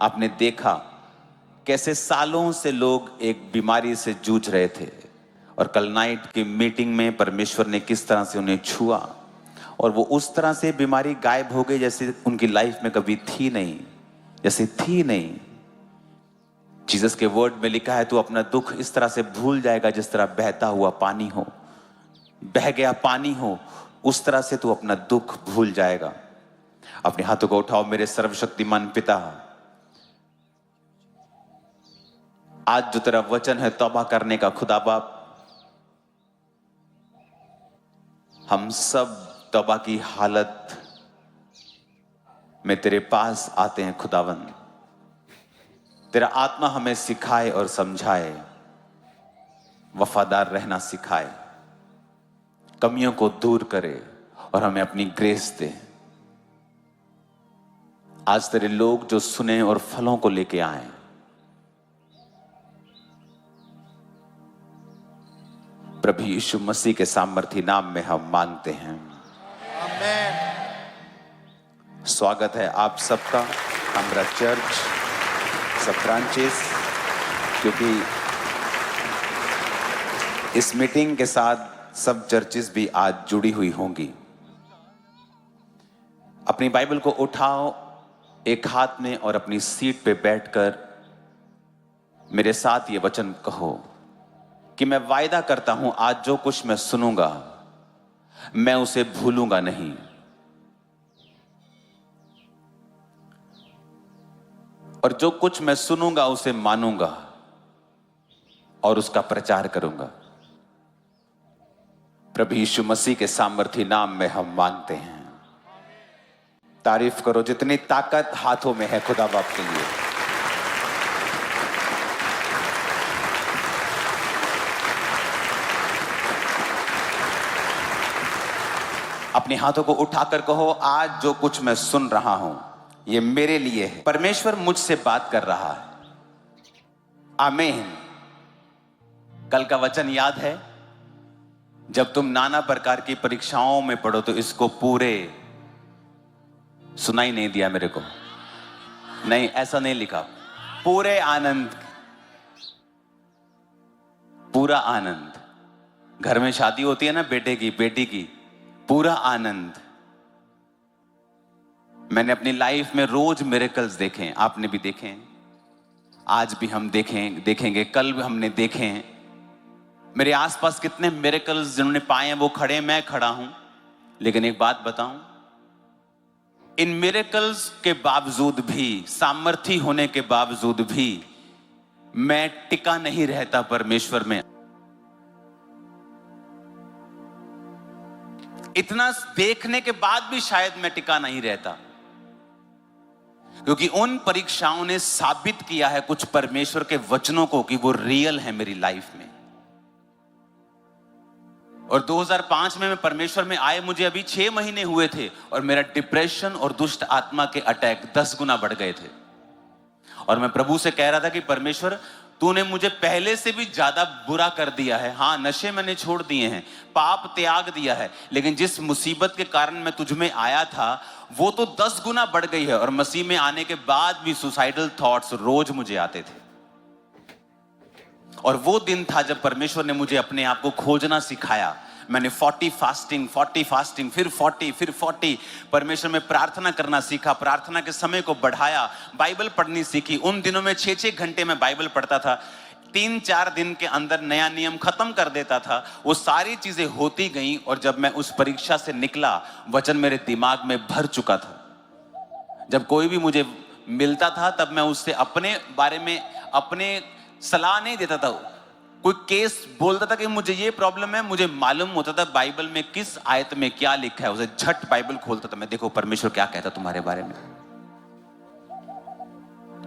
आपने देखा कैसे सालों से लोग एक बीमारी से जूझ रहे थे और कल नाइट की मीटिंग में परमेश्वर ने किस तरह से उन्हें छुआ और वो उस तरह से बीमारी गायब हो गई जैसे उनकी लाइफ में कभी थी नहीं, जैसे थी नहीं। जीसस के वर्ड में लिखा है, तू अपना दुख इस तरह से भूल जाएगा जिस तरह बहता हुआ पानी हो, बह गया पानी हो, उस तरह से तू अपना दुख भूल जाएगा। अपने हाथों को उठाओ। मेरे सर्वशक्तिमान पिता, आज जो तेरा वचन है तौबा करने का, खुदा बाप, हम सब तौबा की हालत में तेरे पास आते हैं खुदावंद। तेरा आत्मा हमें सिखाए और समझाए, वफादार रहना सिखाए, कमियों को दूर करे और हमें अपनी ग्रेस दे। आज तेरे लोग जो सुने और फलों को लेके आए, प्रभु यीशु मसीह के सामर्थी नाम में हम मांगते हैं, आमीन। स्वागत है आप सबका हमारा चर्च, सब ब्रांचेस, क्योंकि इस मीटिंग के साथ सब चर्चेस भी आज जुड़ी हुई होंगी। अपनी बाइबल को उठाओ एक हाथ में और अपनी सीट पे बैठकर मेरे साथ ये वचन कहो कि मैं वायदा करता हूं आज जो कुछ मैं सुनूंगा मैं उसे भूलूंगा नहीं। और जो कुछ मैं सुनूंगा उसे मानूंगा और उसका प्रचार करूंगा। प्रभु यीशु मसीह के सामर्थी नाम में हम मांगते हैं। तारीफ करो जितनी ताकत हाथों में है खुदा बाप के लिए। अपने हाथों को उठाकर कहो, आज जो कुछ मैं सुन रहा हूं ये मेरे लिए है। परमेश्वर मुझसे बात कर रहा है। आमीन। कल का वचन याद है? जब तुम नाना प्रकार की परीक्षाओं में पढ़ो तो इसको पूरे सुनाई नहीं दिया मेरे को, नहीं ऐसा नहीं लिखा। पूरे आनंद, पूरा आनंद। घर में शादी होती है ना बेटे की, बेटी की, पूरा आनंद। मैंने अपनी लाइफ में रोज मिरेकल्स देखे हैं, आपने भी देखे हैं, आज भी हम देखेंगे, कल भी हमने देखे हैं। मेरे आसपास कितने मिरेकल्स जिन्होंने पाए हैं वो खड़े, मैं खड़ा हूं। लेकिन एक बात बताऊं, इन मिरेकल्स के बावजूद भी, सामर्थी होने के बावजूद भी मैं टिका नहीं रहता परमेश्वर में। इतना देखने के बाद भी शायद मैं टिका नहीं रहता, क्योंकि उन परीक्षाओं ने साबित किया है कुछ परमेश्वर के वचनों को कि वो रियल है मेरी लाइफ में। और 2005 में मैं परमेश्वर में आए, मुझे अभी 6 महीने हुए थे और मेरा डिप्रेशन और दुष्ट आत्मा के अटैक 10 गुना बढ़ गए थे। और मैं प्रभु से कह रहा था कि परमेश्वर, तूने मुझे पहले से भी ज्यादा बुरा कर दिया है। हाँ, नशे मैंने छोड़ दिए हैं, पाप त्याग दिया है, लेकिन जिस मुसीबत के कारण मैं तुझ में आया था वो तो 10 गुना बढ़ गई है। और मसीह में आने के बाद भी सुसाइडल थॉट्स रोज मुझे आते थे। और वो दिन था जब परमेश्वर ने मुझे अपने आप को खोजना सिखाया। मैंने 40 फास्टिंग, फिर 40, परमेश्वर में प्रार्थना करना सीखा, प्रार्थना के समय को बढ़ाया, बाइबल पढ़नी सीखी। उन दिनों में 6-6 घंटे में बाइबल पढ़ता था, 3-4 दिन के अंदर नया नियम खत्म कर देता था। वो सारी चीजें होती गई और जब मैं उस परीक्षा से निकला, वचन मेरे दिमाग में भर चुका था। जब कोई भी मुझे मिलता था तब मैं उससे अपने बारे में अपने सलाह नहीं देता था। कोई केस बोलता था कि मुझे ये प्रॉब्लम है, मुझे मालूम होता था बाइबल में किस आयत में क्या लिखा है, उसे झट बाइबल खोलता था मैं, देखो परमेश्वर क्या कहता तुम्हारे बारे में,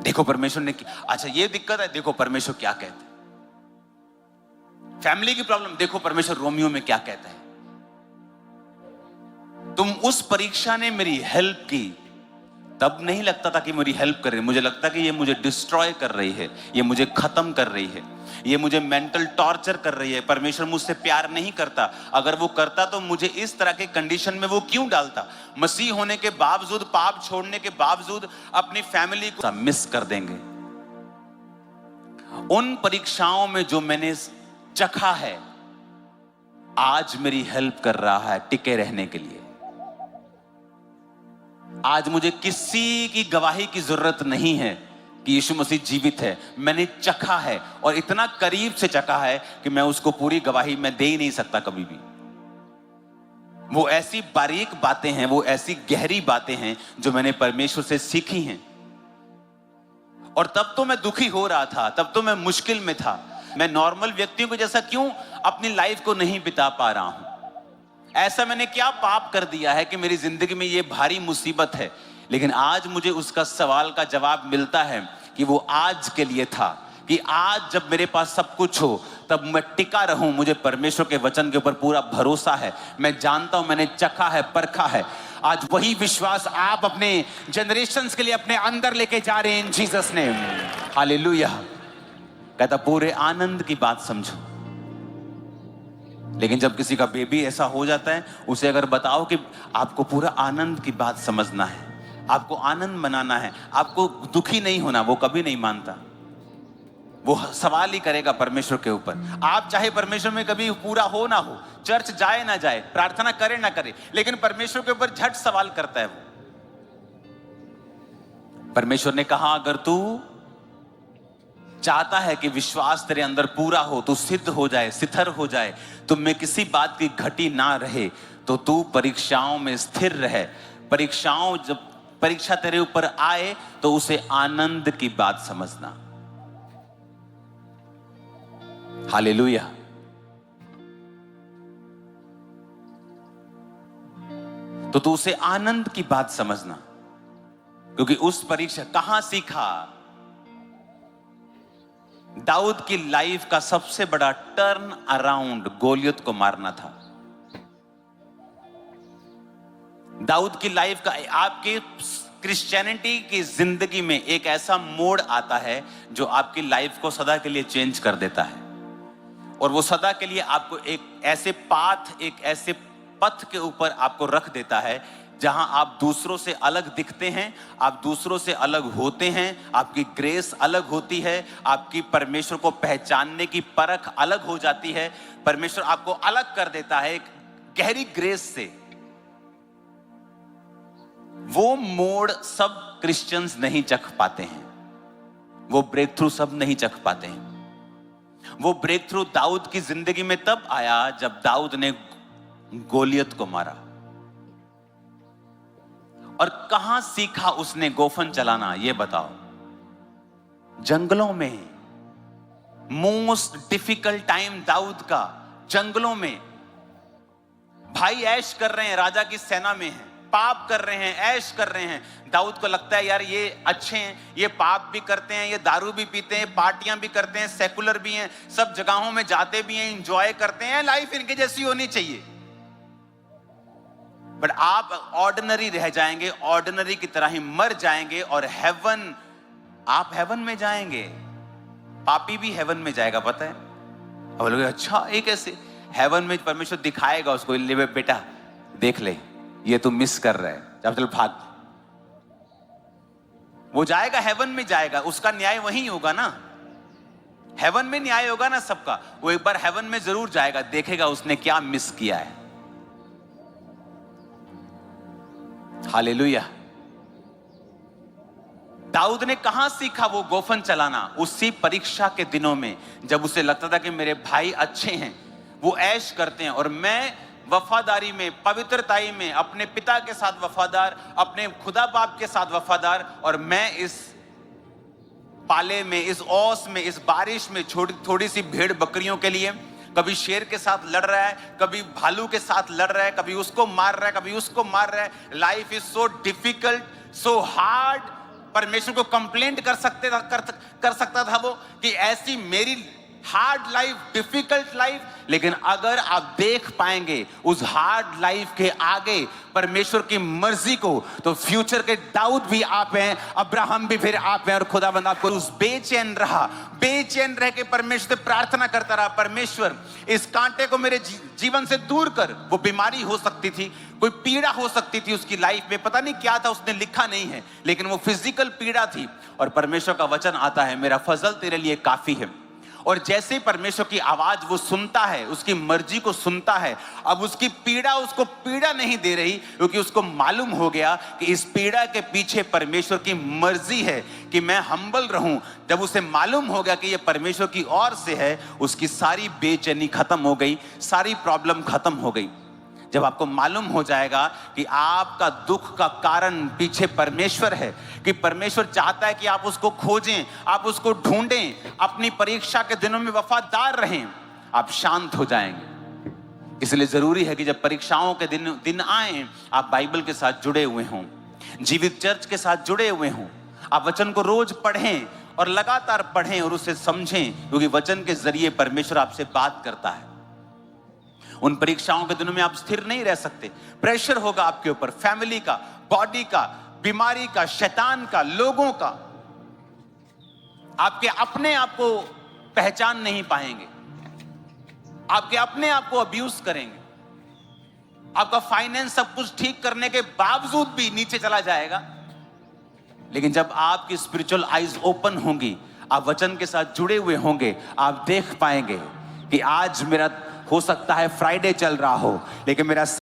देखो परमेश्वर ने, अच्छा ये दिक्कत है, देखो परमेश्वर क्या कहता है। फैमिली की प्रॉब्लम, देखो परमेश्वर रोमियो में क्या कहता है। तुम उस परीक्षा ने मेरी हेल्प की, तब नहीं लगता था कि मेरी हेल्प कर रही है, मुझे लगता कि ये मुझे डिस्ट्रॉय कर रही है, ये मुझे खत्म कर रही है, ये मुझे मेंटल टॉर्चर कर रही है। परमेश्वर मुझसे प्यार नहीं करता, अगर वो करता तो मुझे इस तरह के कंडीशन में वो क्यों डालता। मसीह होने के बावजूद, पाप छोड़ने के बावजूद अपनी फैमिली को मिस कर देंगे। उन परीक्षाओं में जो मैंने चखा है, आज मेरी हेल्प कर रहा है टिके रहने के लिए। आज मुझे किसी की गवाही की जरूरत नहीं है कि यीशु मसीह जीवित है। मैंने चखा है और इतना करीब से चखा है कि मैं उसको पूरी गवाही में दे ही नहीं सकता कभी भी। वो ऐसी बारीक बातें हैं, वो ऐसी गहरी बातें हैं जो मैंने परमेश्वर से सीखी हैं। और तब तो मैं दुखी हो रहा था, तब तो मैं मुश्किल में था। मैं नॉर्मल व्यक्तियों को जैसा क्यों अपनी लाइफ को नहीं बिता पा रहा हूं? ऐसा मैंने क्या पाप कर दिया है कि मेरी जिंदगी में ये भारी मुसीबत है? लेकिन आज मुझे उसका सवाल का जवाब मिलता है कि वो आज के लिए था, कि आज जब मेरे पास सब कुछ हो तब मैं टिका रहूं। मुझे परमेश्वर के वचन के ऊपर पूरा भरोसा है। मैं जानता हूं, मैंने चखा है, परखा है। आज वही विश्वास आप अपने जनरेशंस के लिए अपने अंदर लेके जा रहे हैं इन जीसस नेम। हालेलुया। कहता पूरे आनंद की बात समझो। लेकिन जब किसी का बेबी ऐसा हो जाता है, उसे अगर बताओ कि आपको पूरा आनंद की बात समझना है, आपको आनंद मनाना है, आपको दुखी नहीं होना, वो कभी नहीं मानता। वो सवाल ही करेगा परमेश्वर के ऊपर। आप चाहे परमेश्वर में कभी पूरा हो ना हो, चर्च जाए ना जाए, प्रार्थना करे ना करे, लेकिन परमेश्वर के ऊपर झट सवाल करता है वो। परमेश्वर ने कहा अगर तू चाहता है कि विश्वास तेरे अंदर पूरा हो, तू सिद्ध हो जाए, सिथर हो जाए, तुम में किसी बात की घटी ना रहे, तो तू परीक्षाओं में स्थिर रहे। परीक्षाओं, जब परीक्षा तेरे ऊपर आए तो उसे आनंद की बात समझना। हालेलुया। तो तू उसे आनंद की बात समझना, क्योंकि उस परीक्षा कहां सीखा? दाऊद की लाइफ का सबसे बड़ा टर्न अराउंड गोलियत को मारना था। दाऊद की लाइफ का, आपके क्रिश्चियनिटी की जिंदगी में एक ऐसा मोड़ आता है जो आपकी लाइफ को सदा के लिए चेंज कर देता है। और वो सदा के लिए आपको एक ऐसे पाथ, एक ऐसे पथ के ऊपर आपको रख देता है जहां आप दूसरों से अलग दिखते हैं, आप दूसरों से अलग होते हैं, आपकी ग्रेस अलग होती है, आपकी परमेश्वर को पहचानने की परख अलग हो जाती है। परमेश्वर आपको अलग कर देता है एक गहरी ग्रेस से। वो मोड़ सब क्रिश्चियंस नहीं चख पाते हैं, वो ब्रेक थ्रू सब नहीं चख पाते हैं। वो ब्रेक थ्रू दाऊद की जिंदगी में तब आया जब दाऊद ने गोलियत को मारा। और कहां सीखा उसने गोफन चलाना, ये बताओ? जंगलों में। मोस्ट डिफिकल्ट टाइम दाऊद का, जंगलों में। भाई ऐश कर रहे हैं, राजा की सेना में हैं, पाप कर रहे हैं, ऐश कर रहे हैं। दाऊद को लगता है यार ये अच्छे हैं, ये पाप भी करते हैं, ये दारू भी पीते हैं, पार्टियां भी करते हैं, सेकुलर भी हैं, सब जगहों में जाते भी हैं, एंजॉय करते हैं, लाइफ इनके जैसी होनी चाहिए। बट आप ऑर्डिनरी रह जाएंगे, ऑर्डिनरी की तरह ही मर जाएंगे, और हेवन, आप हेवन में जाएंगे। पापी भी हेवन में जाएगा, पता है? अब बोलोगे अच्छा ये कैसे? हेवन में परमेश्वर दिखाएगा उसको, ले बेटा देख ले, ये तू मिस कर रहा है, जब चल भाग। वो जाएगा, हेवन में जाएगा, उसका न्याय वहीं होगा ना। हेवन में न्याय होगा ना सबका। वो एक बार हेवन में जरूर जाएगा, देखेगा उसने क्या मिस किया है। हालेलुया। दाऊद ने कहां सीखा वो गोफन चलाना? उसी परीक्षा के दिनों में, जब उसे लगता था कि मेरे भाई अच्छे हैं, वो ऐश करते हैं और मैं वफादारी में, पवित्रताई में, अपने पिता के साथ वफादार, अपने खुदा बाप के साथ वफादार, और मैं इस पाले में, इस ओस में, इस बारिश में थोड़ी सी भेड़ बकरियों के लिए कभी शेर के साथ लड़ रहा है, कभी भालू के साथ लड़ रहा है, कभी उसको मार रहा है, कभी उसको मार रहा है। Life is so difficult, so hard. परमेश्वर को कंप्लेंट कर सकता था वो कि ऐसी मेरी हार्ड लाइफ, डिफिकल्ट लाइफ, लेकिन अगर आप देख पाएंगे उस हार्ड लाइफ के आगे परमेश्वर की मर्जी को, तो फ्यूचर के दाऊद भी आप हैं, अब्राहम भी फिर आप हैं, और खुदाबंद आपको उस बेचैन रह के परमेश्वर से प्रार्थना करता रहा, परमेश्वर इस कांटे को मेरे जीवन से दूर कर। वो बीमारी हो सकती थी, कोई पीड़ा हो सकती थी उसकी लाइफ में, पता नहीं क्या था, उसने लिखा नहीं है, लेकिन वो फिजिकल पीड़ा थी। और परमेश्वर का वचन आता है, मेरा फजल तेरे लिए काफी है। और जैसे ही परमेश्वर की आवाज वो सुनता है, उसकी मर्जी को सुनता है, अब उसकी पीड़ा उसको पीड़ा नहीं दे रही, क्योंकि उसको मालूम हो गया कि इस पीड़ा के पीछे परमेश्वर की मर्जी है कि मैं हम्बल रहूं। जब उसे मालूम हो गया कि ये परमेश्वर की ओर से है, उसकी सारी बेचैनी खत्म हो गई, सारी प्रॉब्लम खत्म हो गई। जब आपको मालूम हो जाएगा कि आपका दुख का कारण पीछे परमेश्वर है, कि परमेश्वर चाहता है कि आप उसको खोजें, आप उसको ढूंढें, अपनी परीक्षा के दिनों में वफादार रहें, आप शांत हो जाएंगे। इसलिए जरूरी है कि जब परीक्षाओं के दिन आए, आप बाइबल के साथ जुड़े हुए हों, जीवित चर्च के साथ जुड़े हुए हों, आप वचन को रोज पढ़ें और लगातार पढ़ें और उसे समझें, क्योंकि वचन के जरिए परमेश्वर आपसे बात करता है। उन परीक्षाओं के दिनों में आप स्थिर नहीं रह सकते, प्रेशर होगा आपके ऊपर, फैमिली का, बॉडी का, बीमारी का, शैतान का, लोगों का। आपके अपने आप को पहचान नहीं पाएंगे, आपके अपने आप को अब्यूज करेंगे, आपका फाइनेंस सब कुछ ठीक करने के बावजूद भी नीचे चला जाएगा। लेकिन जब आपकी स्पिरिचुअल आईज ओपन होंगी, आप वचन के साथ जुड़े हुए होंगे, आप देख पाएंगे कि आज मेरा हो सकता है फ्राइडे चल रहा हो, लेकिन मेरा